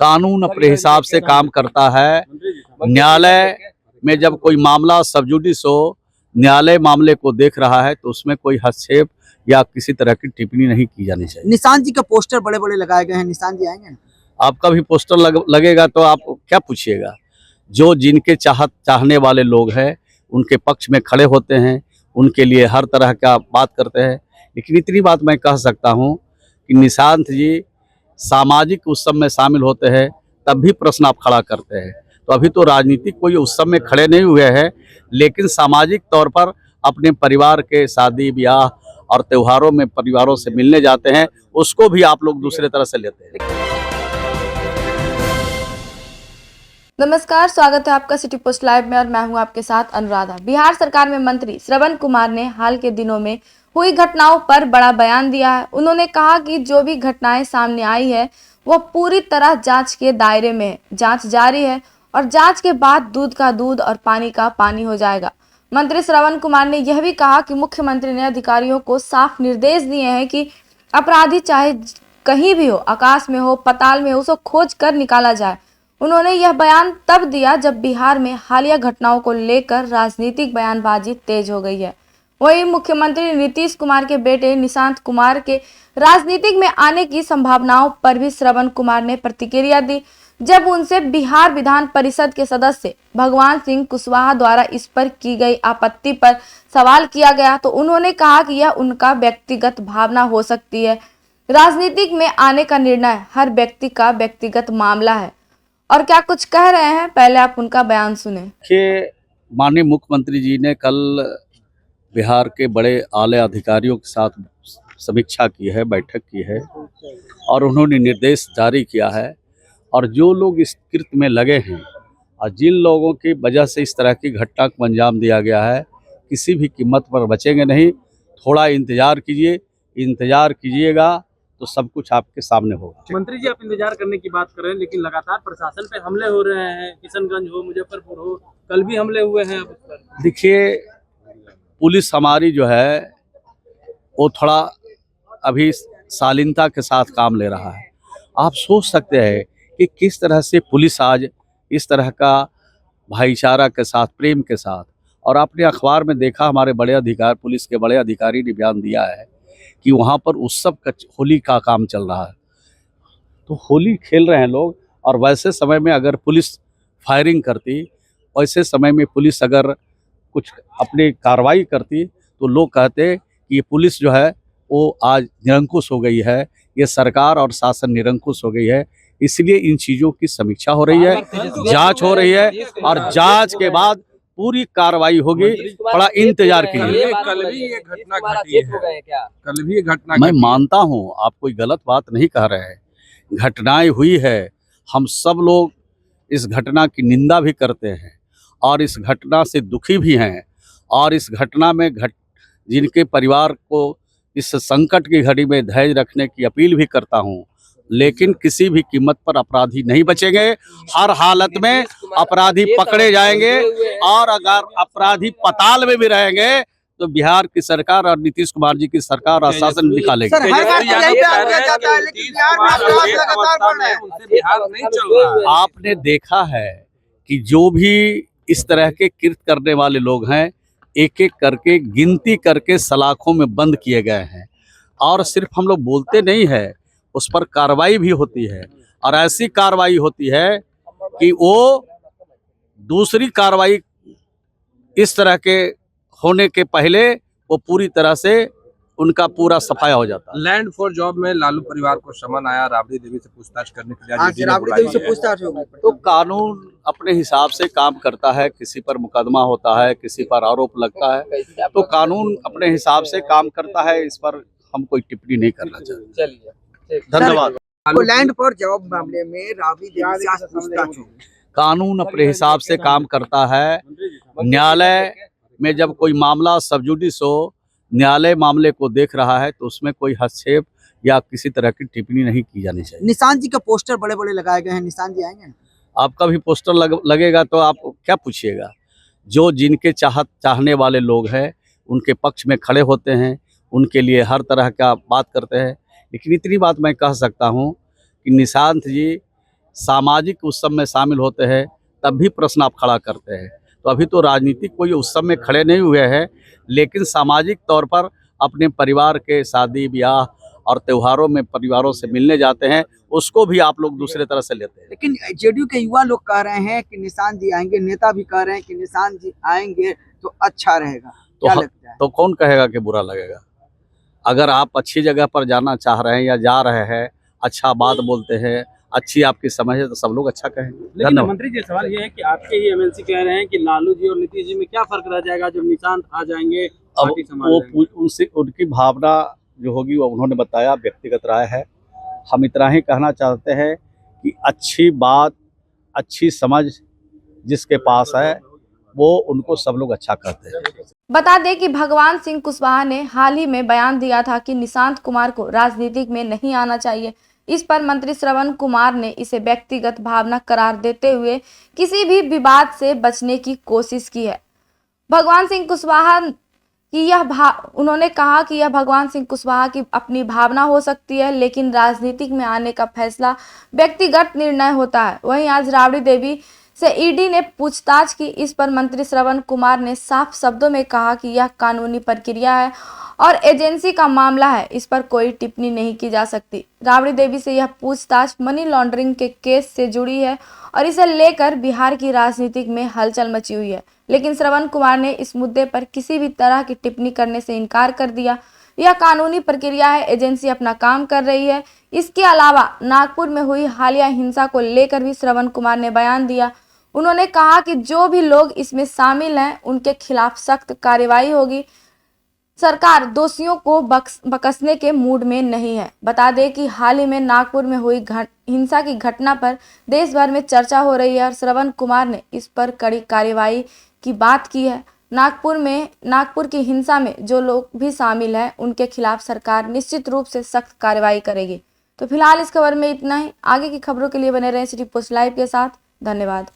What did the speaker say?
कानून अपने हिसाब से काम करता है। न्यायालय में जब कोई मामला सब जुडिस हो, न्यायालय मामले को देख रहा है तो उसमें कोई हस्तक्षेप या किसी तरह की टिप्पणी नहीं की जानी चाहिए। निशांत जी का पोस्टर बड़े बड़े लगाए गए हैं, निशांत जी आएंगे? आपका भी पोस्टर लगेगा तो आप क्या पूछिएगा। जो जिनके चाहने वाले लोग हैं उनके पक्ष में खड़े होते हैं, उनके लिए हर तरह का बात करते हैं। लेकिन इतनी बात मैं कह सकता हूँ कि निशांत जी सामाजिक उत्सव में शामिल होते हैं तब भी प्रश्न आप खड़ा करते हैं। तो अभी तो राजनीतिक कोई उत्सव में खड़े नहीं हुए हैं, लेकिन सामाजिक तौर पर अपने परिवार के शादी ब्याह और त्योहारों में परिवारों से मिलने जाते हैं, उसको भी आप लोग दूसरे तरह से लेते हैं। नमस्कार, स्वागत है आपका सिटी पोस्ट लाइव में और मैं हूं आपके साथ अनुराधा। बिहार सरकार में मंत्री श्रवण कुमार ने हाल के दिनों में हुई घटनाओं पर बड़ा बयान दिया है। उन्होंने कहा कि जो भी घटनाएं सामने आई है वह पूरी तरह जांच के दायरे में है। जांच जारी है और जांच के बाद दूध का दूध और पानी का पानी हो जाएगा। मंत्री श्रवण कुमार ने यह भी कहा कि मुख्यमंत्री ने अधिकारियों को साफ निर्देश दिए हैं कि अपराधी चाहे कहीं भी हो, आकाश में हो, पाताल में हो, उसको खोज कर निकाला जाए। उन्होंने यह बयान तब दिया जब बिहार में हालिया घटनाओं को लेकर राजनीतिक बयानबाजी तेज हो गई है। वहीं मुख्यमंत्री नीतीश कुमार के बेटे निशांत कुमार के राजनीतिक में आने की संभावनाओं पर भी श्रवण कुमार ने प्रतिक्रिया दी। जब उनसे बिहार विधान परिषद के सदस्य भगवान सिंह कुशवाहा द्वारा इस पर की गई आपत्ति पर सवाल किया गया तो उन्होंने कहा कि यह उनका व्यक्तिगत भावना हो सकती है। राजनीतिक में आने का निर्णय हर व्यक्ति का व्यक्तिगत मामला है। और क्या कुछ कह रहे हैं, पहले आप उनका बयान सुने। देखिए, माननीय मुख्यमंत्री जी ने कल बिहार के बड़े आले अधिकारियों के साथ समीक्षा की है, बैठक की है और उन्होंने निर्देश जारी किया है। और जो लोग इस कृत्य में लगे हैं और जिन लोगों की वजह से इस तरह की घटना को अंजाम दिया गया है, किसी भी कीमत पर बचेंगे नहीं। थोड़ा इंतजार कीजिए, इंतजार कीजिएगा तो सब कुछ आपके सामने होगा। मंत्री जी, आप इंतजार करने की बात कर रहे हैं, लेकिन लगातार प्रशासन पे हमले हो रहे हैं। किशनगंज हो, मुजफ्फरपुर हो, कल भी हमले हुए हैं। देखिए, पुलिस हमारी जो है वो थोड़ा अभी शालीनता के साथ काम ले रहा है। आप सोच सकते हैं कि किस तरह से पुलिस आज इस तरह का भाईचारा के साथ, प्रेम के साथ, और आपने अखबार में देखा हमारे पुलिस के बड़े अधिकारी ने बयान दिया है कि वहाँ पर उत्सव का, होली का काम चल रहा है। तो होली खेल रहे हैं लोग, और वैसे समय में अगर पुलिस फायरिंग करती, वैसे समय में पुलिस अगर कुछ अपनी कार्रवाई करती तो लोग कहते कि ये पुलिस जो है वो आज निरंकुश हो गई है, ये सरकार और शासन निरंकुश हो गई है। इसलिए इन चीज़ों की समीक्षा हो रही है, जांच हो रही है और जांच के बाद पूरी कार्रवाई होगी। थोड़ा इंतजार कीजिए। कल भी ये घटना घटी है क्या? कल भी ये घटना मैं मानता हूँ, आप कोई गलत बात नहीं कह रहे हैं। घटनाएं हुई है, हम सब लोग इस घटना की निंदा भी करते हैं और इस घटना से दुखी भी हैं। और इस घटना में जिनके परिवार को इस संकट की घड़ी में धैर्य रखने की अपील भी करता हूँ। लेकिन किसी भी कीमत पर अपराधी नहीं बचेंगे। हर हालत में अपराधी पकड़े जाएंगे और अगर अपराधी पाताल में भी रहेंगे तो बिहार की सरकार और नीतीश कुमार जी की सरकार और शासन निकालेगी। आपने देखा है कि जो भी इस तरह के कृत्य करने वाले लोग हैं, एक एक करके गिनती करके सलाखों में बंद किए गए हैं। और सिर्फ हम लोग बोलते नहीं है, उस पर कार्रवाई भी होती है। और ऐसी कार्रवाई होती है कि वो दूसरी कार्रवाई इस तरह के होने के पहले वो पूरी तरह से उनका पूरा सफाया हो जाता है। लैंड फॉर जॉब में लालू परिवार को समन आया, राबड़ी देवी से पूछताछ करने के लिए। तो कानून अपने हिसाब से काम करता है। किसी पर मुकदमा होता है, किसी पर आरोप लगता है, तो कानून अपने हिसाब से काम करता है। इस पर हम कोई टिप्पणी नहीं करना चाहते। धन्यवाद। लैंड फॉर जॉब मामले में राबड़ी देवी से आज पूछताछ होगी। कानून अपने हिसाब से काम करता है। न्यायालय में जब कोई मामला सब जुडिस हो, न्यायालय मामले को देख रहा है तो उसमें कोई हस्तक्षेप या किसी तरह की टिप्पणी नहीं की जानी चाहिए। निशांत जी का पोस्टर बड़े बड़े लगाए गए हैं, निशांत जी आएंगे? आपका भी पोस्टर लगेगा तो आप क्या पूछिएगा। जो जिनके चाहने वाले लोग हैं उनके पक्ष में खड़े होते हैं, उनके लिए हर तरह का बात करते हैं। लेकिन इतनी बात मैं कह सकता हूँ कि निशांत जी सामाजिक उत्सव में शामिल होते हैं तब भी प्रश्न आप खड़ा करते हैं। तो अभी तो राजनीतिक कोई उत्सव में खड़े नहीं हुए हैं, लेकिन सामाजिक तौर पर अपने परिवार के शादी ब्याह और त्योहारों में परिवारों से मिलने जाते हैं, उसको भी आप लोग दूसरे तरह से लेते हैं। लेकिन जेडीयू के युवा लोग कह रहे हैं कि निशांत जी आएंगे, नेता भी कह रहे हैं कि निशांत जी आएंगे तो अच्छा रहेगा। क्या लगता है? तो कौन कहेगा कि बुरा लगेगा? अगर आप अच्छी जगह पर जाना चाह रहे हैं या जा रहे हैं, अच्छा बात बोलते हैं, अच्छी आपकी समझ है, तो सब लोग अच्छा कहेंगे। लेकिन धन्यवाद। मंत्री जी सवाल ये है कि आपके ही एमएलसी कह रहे हैं कि लालू जी और नीतीश जी में क्या फर्क रह जाएगा जब निशांत आ जाएंगे, अब पार्टी संभाल वो लेंगे। उनसे उनकी भावना जो होगी वो उन्होंने बताया, व्यक्तिगत राय है। हम इतना ही कहना चाहते हैं कि अच्छी बात, अच्छी समझ जिसके पास है वो उनको सब लोग अच्छा कहते हैं। बता दें कि भगवान सिंह कुशवाहा ने हाल ही में बयान दिया था कि निशांत कुमार को राजनीतिक में नहीं आना चाहिए। इस पर मंत्री श्रवण कुमार ने इसे व्यक्तिगत भावना करार देते हुए किसी भी विवाद से बचने की कोशिश की है। भगवान सिंह कुशवाहा की उन्होंने कहा कि यह भगवान सिंह कुशवाहा की अपनी भावना हो सकती है, लेकिन राजनीतिक में आने का फैसला व्यक्तिगत निर्णय होता है। वहीं आज राबड़ी देवी से ईडी ने पूछताछ की। इस पर मंत्री श्रवण कुमार ने साफ शब्दों में कहा कि यह कानूनी प्रक्रिया है और एजेंसी का मामला है, इस पर कोई टिप्पणी नहीं की जा सकती। राबड़ी देवी से यह पूछताछ मनी लॉन्ड्रिंग के केस से जुड़ी है और इसे लेकर बिहार की राजनीति में हलचल मची हुई है, लेकिन श्रवण कुमार ने इस मुद्दे पर किसी भी तरह की टिप्पणी करने से इनकार कर दिया। यह कानूनी प्रक्रिया है, एजेंसी अपना काम कर रही है। इसके अलावा नागपुर में हुई हालिया हिंसा को लेकर भी श्रवण कुमार ने बयान दिया। उन्होंने कहा कि जो भी लोग इसमें शामिल हैं उनके खिलाफ सख्त कार्रवाई होगी। सरकार दोषियों को बख्शने के मूड में नहीं है। बता दें कि हाल ही में नागपुर में हुई हिंसा की घटना पर देश भर में चर्चा हो रही है और श्रवण कुमार ने इस पर कड़ी कार्रवाई की बात की है। नागपुर की हिंसा में जो लोग भी शामिल हैं उनके खिलाफ सरकार निश्चित रूप से सख्त कार्रवाई करेगी। तो फिलहाल इस खबर में इतना ही। आगे की खबरों के लिए बने रहें सिटी पोस्ट लाइव के साथ। धन्यवाद।